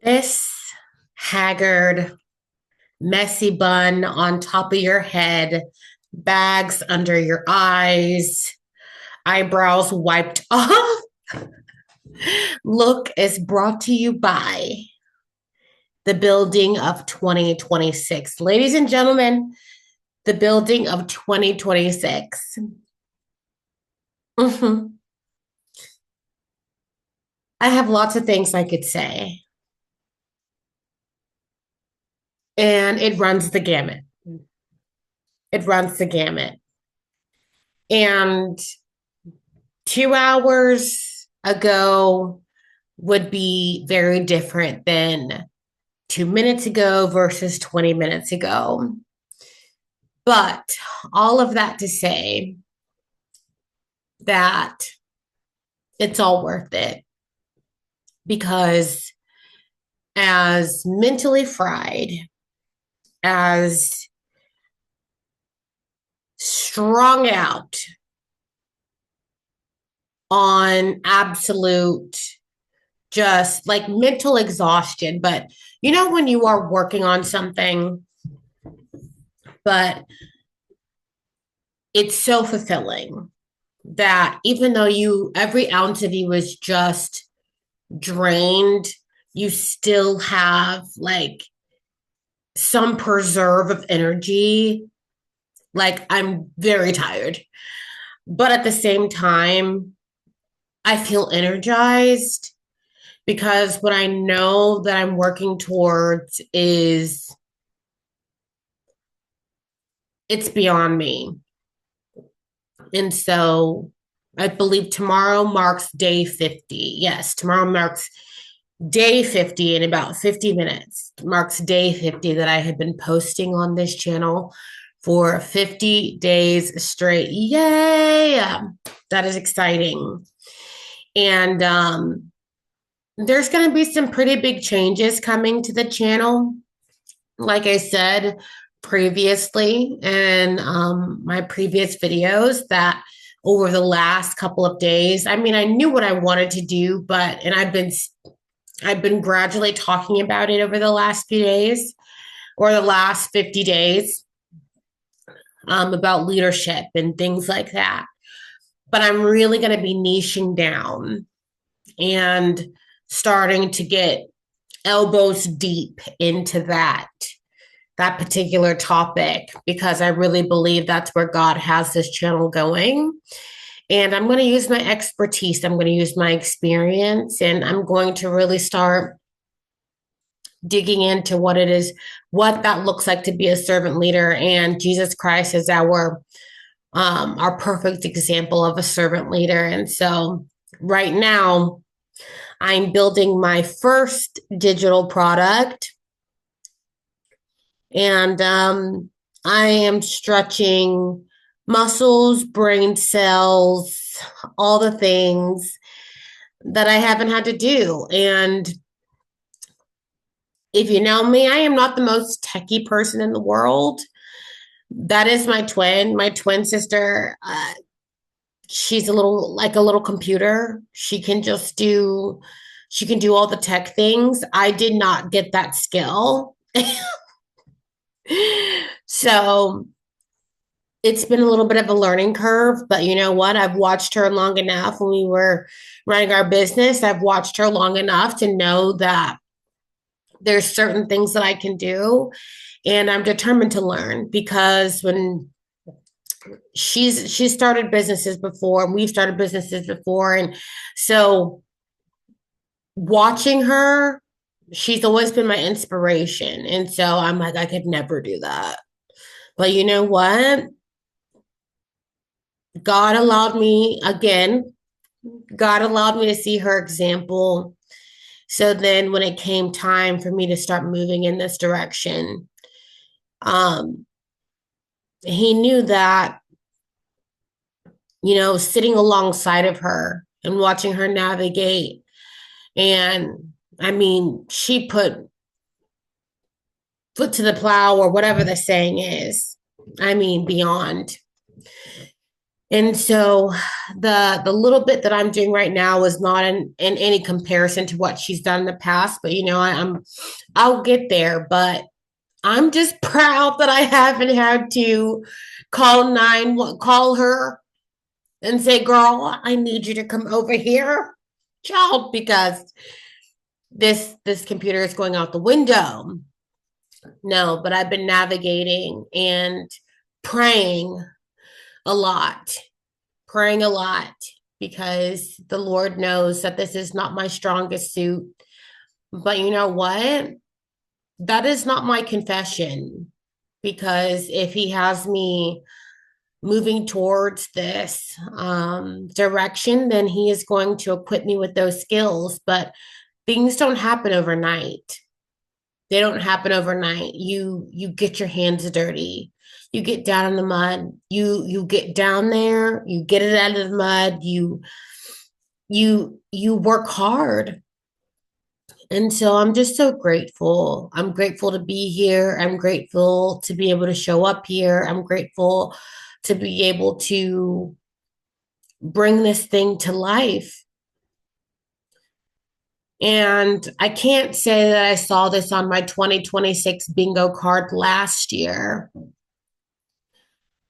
This haggard, messy bun on top of your head, bags under your eyes, eyebrows wiped off. Look is brought to you by the building of 2026. Ladies and gentlemen, the building of 2026. Mhm. I have lots of things I could say, and it runs the gamut. It runs the gamut. And 2 hours ago would be very different than 2 minutes ago versus 20 minutes ago. But all of that to say that it's all worth it because as mentally fried, as strung out on absolute just like mental exhaustion. But you know, when you are working on something, but it's so fulfilling that even though every ounce of you was just drained, you still have like some preserve of energy. Like, I'm very tired, but at the same time, I feel energized because what I know that I'm working towards is it's beyond me. And so I believe tomorrow marks day 50. Yes, tomorrow marks day 50 in about 50 minutes. Marks day 50 that I have been posting on this channel for 50 days straight. Yay! That is exciting. And there's going to be some pretty big changes coming to the channel. Like I said previously in my previous videos, that over the last couple of days, I mean, I knew what I wanted to do, and I've been gradually talking about it over the last few days or the last 50 days, about leadership and things like that. But I'm really going to be niching down and starting to get elbows deep into that particular topic because I really believe that's where God has this channel going. And I'm going to use my expertise, I'm going to use my experience, and I'm going to really start digging into what it is, what that looks like to be a servant leader. And Jesus Christ is our perfect example of a servant leader. And so right now, I'm building my first digital product, and I am stretching muscles, brain cells, all the things that I haven't had to do. And if you know me, I am not the most techie person in the world. That is my twin sister. She's a little computer. She can do all the tech things. I did not get that skill. So it's been a little bit of a learning curve, but you know what? I've watched her long enough when we were running our business. I've watched her long enough to know that there's certain things that I can do, and I'm determined to learn because when she's started businesses before, and we've started businesses before, and so watching her, she's always been my inspiration. And so I'm like, I could never do that. But you know what? God allowed me again, God allowed me to see her example. So then when it came time for me to start moving in this direction, um, he knew that, sitting alongside of her and watching her navigate. And I mean, she put foot to the plow or whatever the saying is. I mean, beyond. And so the little bit that I'm doing right now is not in any comparison to what she's done in the past, but I'll get there. But I'm just proud that I haven't had to call her and say, "Girl, I need you to come over here, child, because this computer is going out the window." No, but I've been navigating and praying a lot, praying a lot because the Lord knows that this is not my strongest suit. But you know what? That is not my confession, because if He has me moving towards this direction, then He is going to equip me with those skills. But things don't happen overnight. They don't happen overnight. You get your hands dirty. You get down in the mud. You get down there. You get it out of the mud. You work hard. And so I'm just so grateful. I'm grateful to be here. I'm grateful to be able to show up here. I'm grateful to be able to bring this thing to life. And I can't say that I saw this on my 2026 bingo card last year.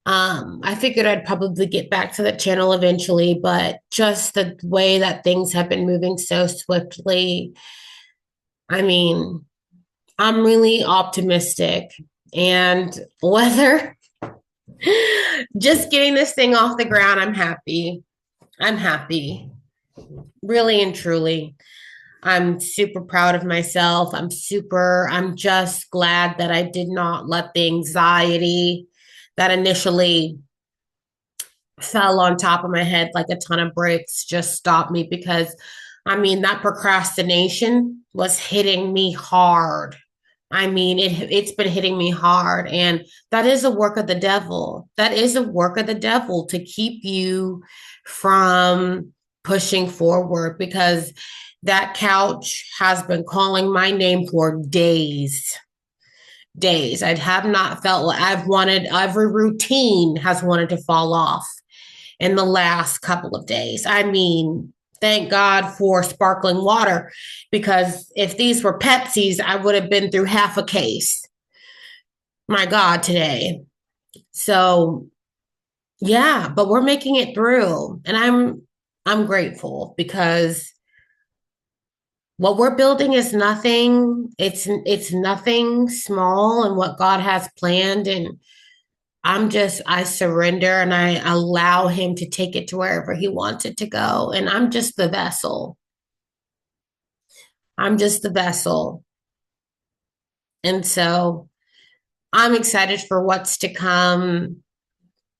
I figured I'd probably get back to the channel eventually, but just the way that things have been moving so swiftly, I mean, I'm really optimistic. And whether just getting this thing off the ground, I'm happy. I'm happy, really and truly. I'm super proud of myself. I'm just glad that I did not let the anxiety that initially fell on top of my head like a ton of bricks just stop me, because that procrastination was hitting me hard. It's been hitting me hard, and that is a work of the devil. That is a work of the devil to keep you from pushing forward, because that couch has been calling my name for days. Days. I have not felt I've wanted every routine has wanted to fall off in the last couple of days. Thank God for sparkling water, because if these were Pepsis, I would have been through half a case. My God, today. So, yeah, but we're making it through, and I'm grateful, because what we're building is nothing. It's nothing small in what God has planned, and I surrender and I allow Him to take it to wherever He wants it to go. And I'm just the vessel. I'm just the vessel. And so I'm excited for what's to come,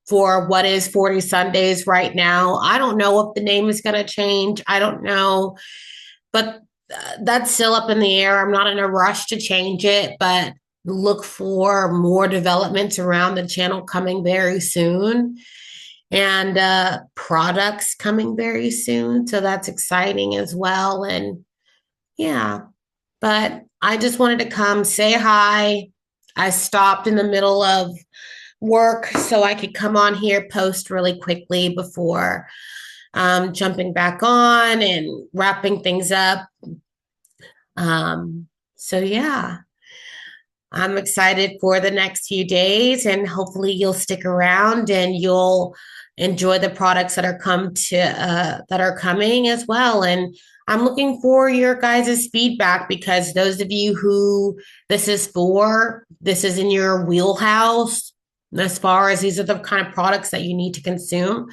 for what is 40 Sundays right now. I don't know if the name is going to change. I don't know, but that's still up in the air. I'm not in a rush to change it, but look for more developments around the channel coming very soon, and products coming very soon. So that's exciting as well. And yeah, but I just wanted to come say hi. I stopped in the middle of work so I could come on here, post really quickly before jumping back on and wrapping things up. So yeah, I'm excited for the next few days, and hopefully you'll stick around and you'll enjoy the products that are coming as well. And I'm looking for your guys' feedback, because those of you who this is in your wheelhouse, as far as these are the kind of products that you need to consume,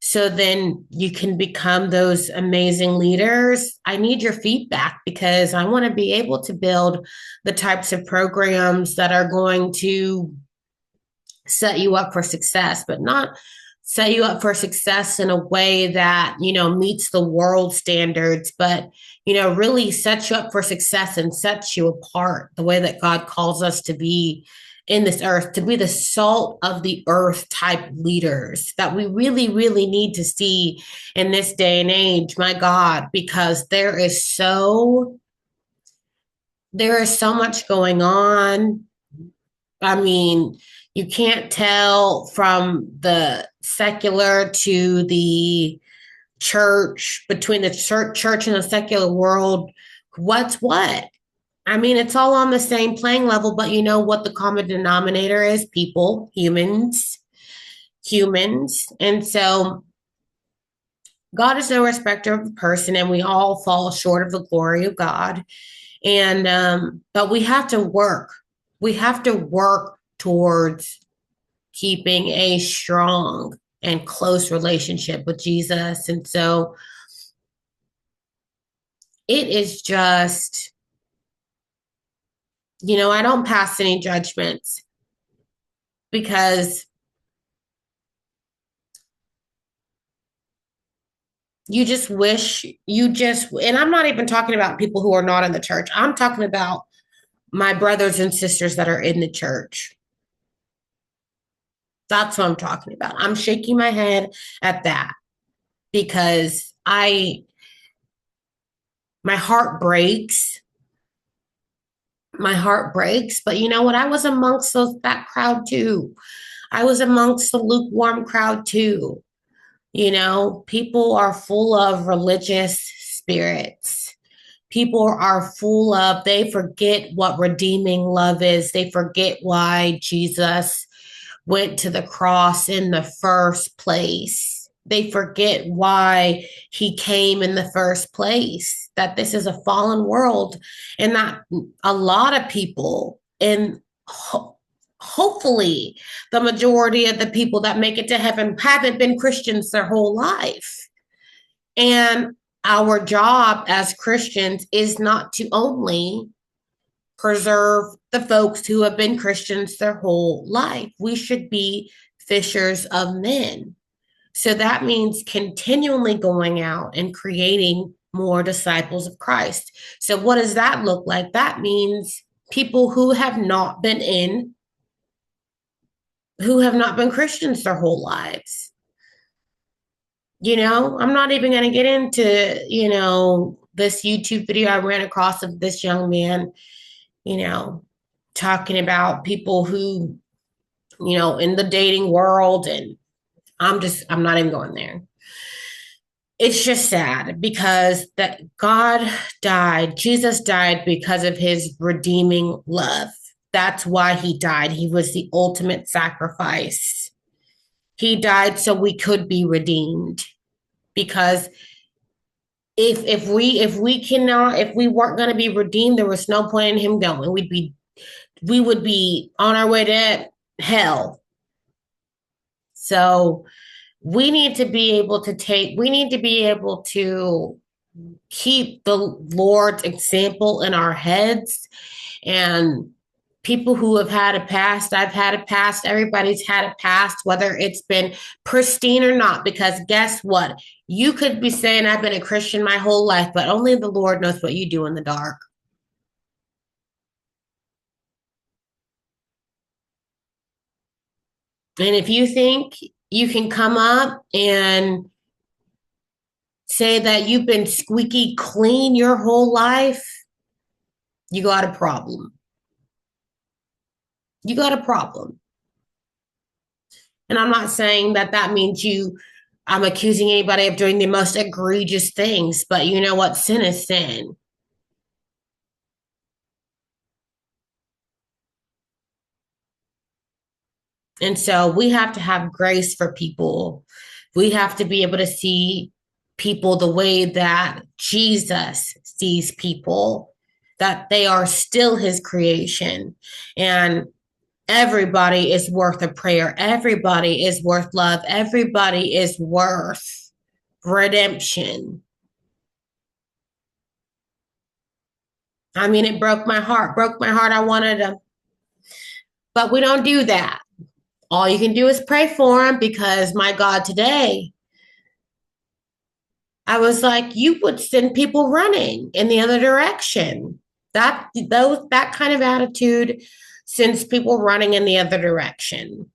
so then you can become those amazing leaders. I need your feedback, because I want to be able to build the types of programs that are going to set you up for success, but not set you up for success in a way that, meets the world standards, but, really sets you up for success and sets you apart the way that God calls us to be in this earth, to be the salt of the earth type leaders that we really, really need to see in this day and age, my God, because there is so much going on. You can't tell from the secular to the church, between the church and the secular world, what's what. I mean, it's all on the same playing level, but you know what the common denominator is? People, humans. And so God is no respecter of the person, and we all fall short of the glory of God. And but we have to work. We have to work towards keeping a strong and close relationship with Jesus. And so it is just, I don't pass any judgments because you just wish and I'm not even talking about people who are not in the church. I'm talking about my brothers and sisters that are in the church. That's what I'm talking about. I'm shaking my head at that because my heart breaks. My heart breaks. But you know what? I was amongst that crowd too. I was amongst the lukewarm crowd too. People are full of religious spirits. People are full of, they forget what redeeming love is. They forget why Jesus went to the cross in the first place. They forget why he came in the first place, that this is a fallen world, and that a lot of people, and hopefully the majority of the people that make it to heaven haven't been Christians their whole life. And our job as Christians is not to only preserve the folks who have been Christians their whole life. We should be fishers of men. So that means continually going out and creating more disciples of Christ. So what does that look like? That means people who have not been Christians their whole lives. I'm not even going to get into, this YouTube video I ran across of this young man, talking about people who, in the dating world. And I'm not even going there. It's just sad because that Jesus died because of his redeeming love. That's why he died. He was the ultimate sacrifice. He died so we could be redeemed. Because if we weren't going to be redeemed, there was no point in him going. We would be on our way to hell. So we need to be able to keep the Lord's example in our heads. And people who have had a past, I've had a past, everybody's had a past, whether it's been pristine or not, because guess what? You could be saying, I've been a Christian my whole life, but only the Lord knows what you do in the dark. And if you think you can come up and say that you've been squeaky clean your whole life, you got a problem. You got a problem. And I'm not saying that means I'm accusing anybody of doing the most egregious things, but you know what? Sin is sin. And so we have to have grace for people. We have to be able to see people the way that Jesus sees people, that they are still his creation. And everybody is worth a prayer. Everybody is worth love. Everybody is worth redemption. I mean, it broke my heart. I wanted to, but we don't do that. All you can do is pray for them, because my God, today, I was like, you would send people running in the other direction. That kind of attitude sends people running in the other direction.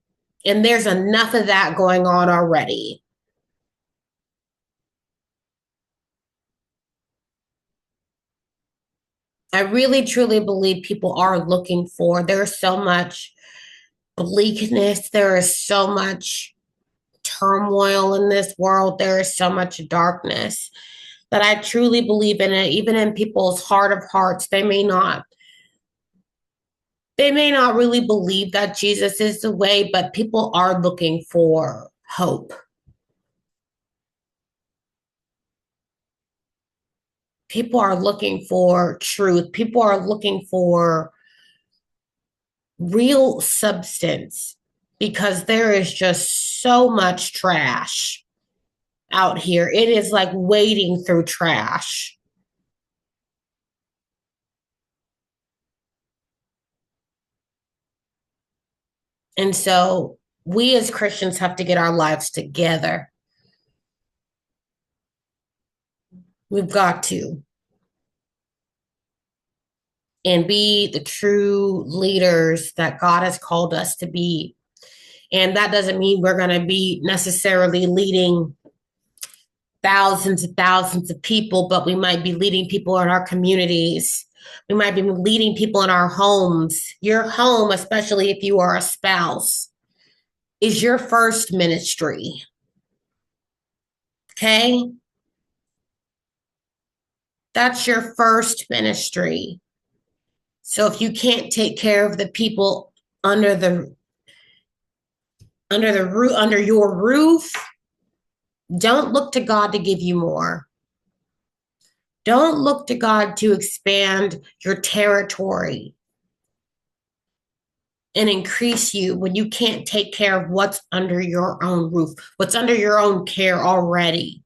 And there's enough of that going on already. I really truly believe people are looking for, there's so much bleakness. There is so much turmoil in this world. There is so much darkness that I truly believe in it. Even in people's heart of hearts, they may not really believe that Jesus is the way, but people are looking for hope. People are looking for truth. People are looking for real substance because there is just so much trash out here. It is like wading through trash. And so we as Christians have to get our lives together. We've got to. And be the true leaders that God has called us to be. And that doesn't mean we're going to be necessarily leading thousands and thousands of people, but we might be leading people in our communities. We might be leading people in our homes. Your home, especially if you are a spouse, is your first ministry. Okay? That's your first ministry. So if you can't take care of the people under your roof, don't look to God to give you more. Don't look to God to expand your territory and increase you when you can't take care of what's under your own roof, what's under your own care already.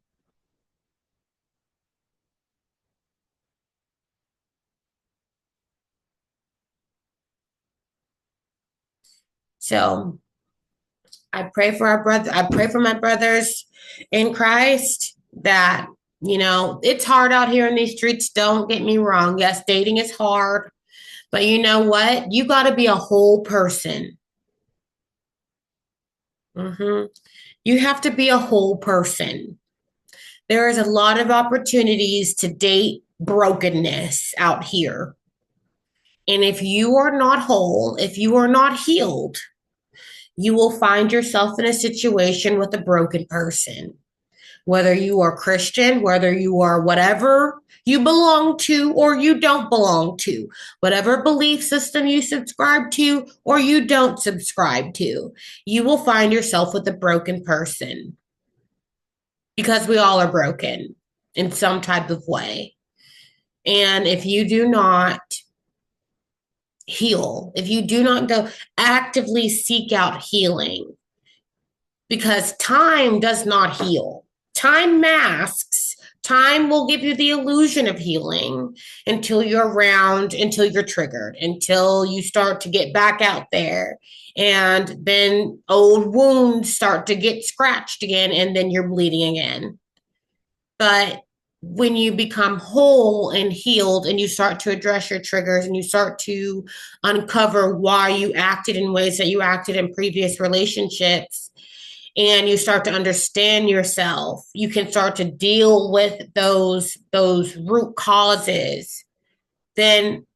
So I pray for our brother. I pray for my brothers in Christ that, it's hard out here in these streets. Don't get me wrong. Yes, dating is hard, but you know what? You got to be a whole person. Hmm. You have to be a whole person. There is a lot of opportunities to date brokenness out here. And if you are not whole, if you are not healed, you will find yourself in a situation with a broken person. Whether you are Christian, whether you are whatever you belong to or you don't belong to, whatever belief system you subscribe to or you don't subscribe to, you will find yourself with a broken person because we all are broken in some type of way. And if you do not heal, if you do not go actively seek out healing, because time does not heal. Time masks. Time will give you the illusion of healing until you're around, until you're triggered, until you start to get back out there. And then old wounds start to get scratched again, and then you're bleeding again. But when you become whole and healed and you start to address your triggers and you start to uncover why you acted in ways that you acted in previous relationships, and you start to understand yourself, you can start to deal with those root causes. Then,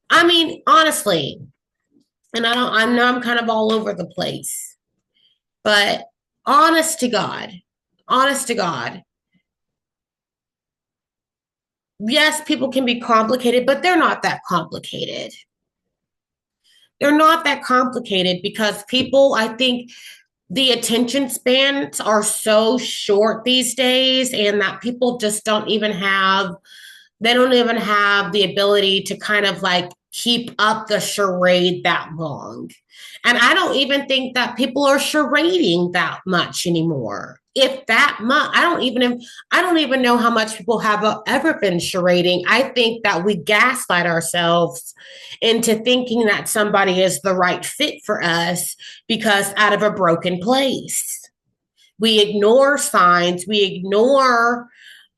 I mean, honestly, and I know I'm kind of all over the place, but honest to God, honest to God, yes, people can be complicated, but they're not that complicated. They're not that complicated because people, I think, the attention spans are so short these days, and that people just don't even have the ability to kind of like keep up the charade that long. And I don't even think that people are charading that much anymore. If that much, I don't even know how much people have ever been charading. I think that we gaslight ourselves into thinking that somebody is the right fit for us because out of a broken place. We ignore signs, we ignore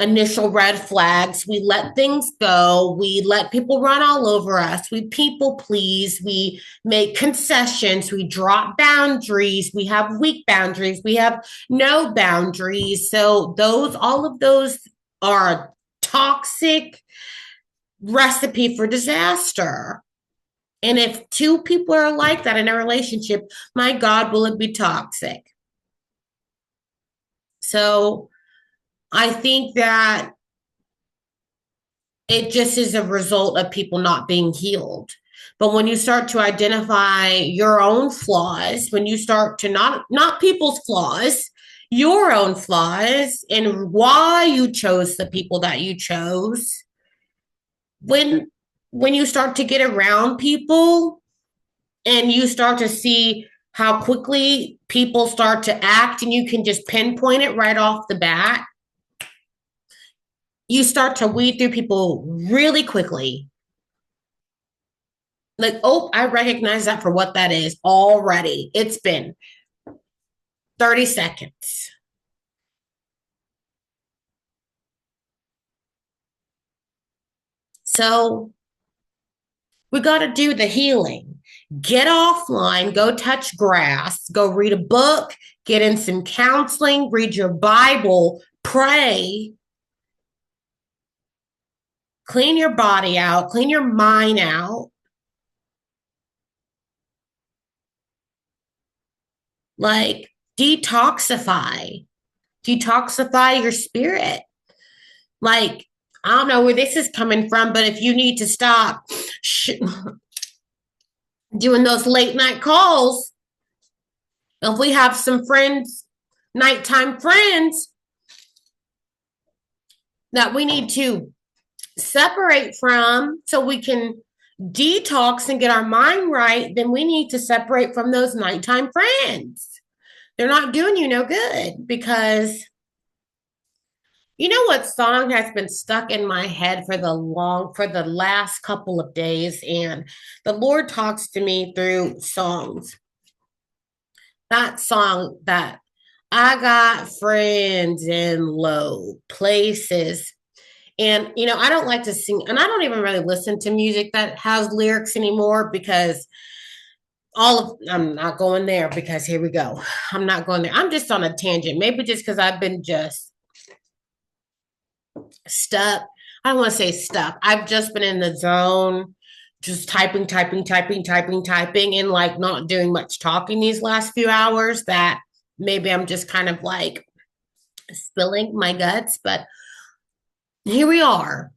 initial red flags. We let things go. We let people run all over us. We people please. We make concessions. We drop boundaries. We have weak boundaries. We have no boundaries. So all of those are a toxic recipe for disaster. And if two people are like that in a relationship, my God, will it be toxic? So I think that it just is a result of people not being healed. But when you start to identify your own flaws, when you start to not people's flaws, your own flaws and why you chose the people that you chose, when you start to get around people and you start to see how quickly people start to act and you can just pinpoint it right off the bat, you start to weed through people really quickly. Like, oh, I recognize that for what that is already. It's been 30 seconds. So we got to do the healing. Get offline, go touch grass, go read a book, get in some counseling, read your Bible, pray, clean your body out, clean your mind out. Like, detoxify your spirit. Like, I don't know where this is coming from, but if you need to stop doing those late night calls, if we have some friends, nighttime friends that we need to separate from so we can detox and get our mind right, then we need to separate from those nighttime friends. They're not doing you no good because you know what song has been stuck in my head for the last couple of days, and the Lord talks to me through songs. That song that I got friends in low places. And I don't like to sing, and I don't even really listen to music that has lyrics anymore because I'm not going there because here we go. I'm not going there. I'm just on a tangent. Maybe just because I've been just stuck. I don't want to say stuck. I've just been in the zone, just typing, and like not doing much talking these last few hours. That maybe I'm just kind of like spilling my guts, but here we are.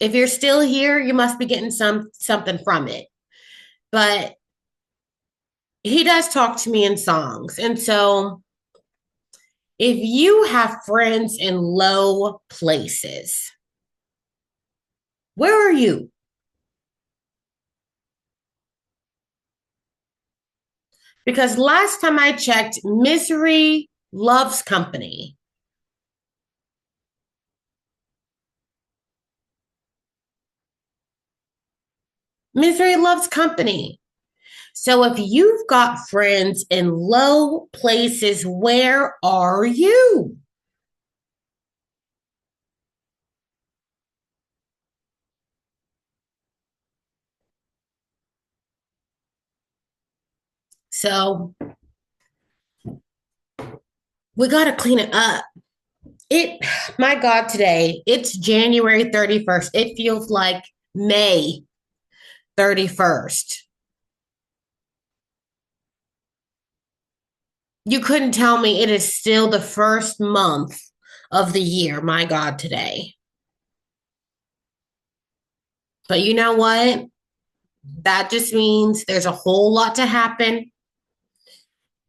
If you're still here, you must be getting something from it. But he does talk to me in songs. And so if you have friends in low places, where are you? Because last time I checked, misery loves company. Misery loves company. So if you've got friends in low places, where are you? So we got to clean it up. It, my God, today it's January 31st. It feels like May 31st. You couldn't tell me it is still the first month of the year. My God, today. But you know what? That just means there's a whole lot to happen.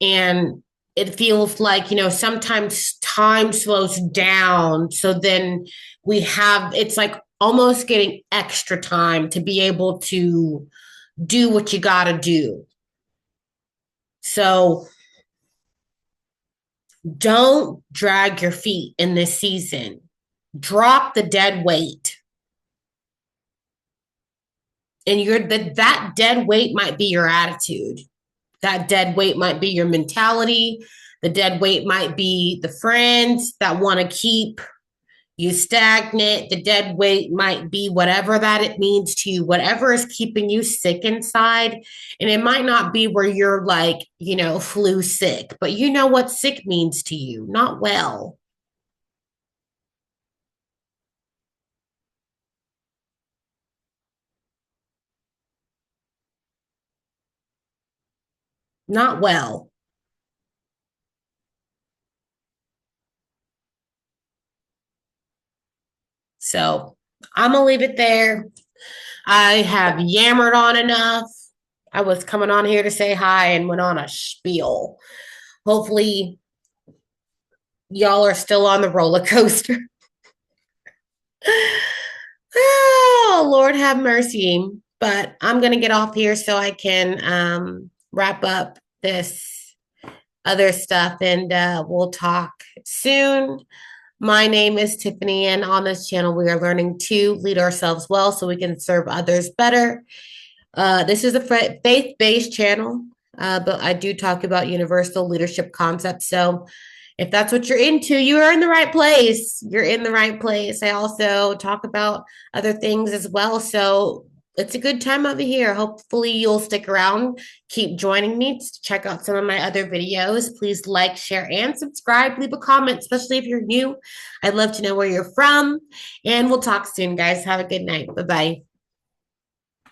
And it feels like, sometimes time slows down. So then it's like almost getting extra time to be able to do what you got to do. So don't drag your feet in this season. Drop the dead weight. And that dead weight might be your attitude. That dead weight might be your mentality. The dead weight might be the friends that want to keep you stagnant. The dead weight might be whatever that it means to you, whatever is keeping you sick inside. And it might not be where you're like, flu sick, but you know what sick means to you, not well. not well. So I'm gonna leave it there. I have yammered on enough. I was coming on here to say hi and went on a spiel. Hopefully, y'all are still on the roller coaster. Oh, Lord have mercy. But I'm going to get off here so I can wrap up this other stuff and we'll talk soon. My name is Tiffany, and on this channel, we are learning to lead ourselves well so we can serve others better. This is a faith-based channel, but I do talk about universal leadership concepts. So if that's what you're into, you are in the right place. You're in the right place. I also talk about other things as well. So it's a good time over here. Hopefully, you'll stick around, keep joining me to check out some of my other videos. Please like, share, and subscribe. Leave a comment, especially if you're new. I'd love to know where you're from. And we'll talk soon, guys. Have a good night. Bye bye.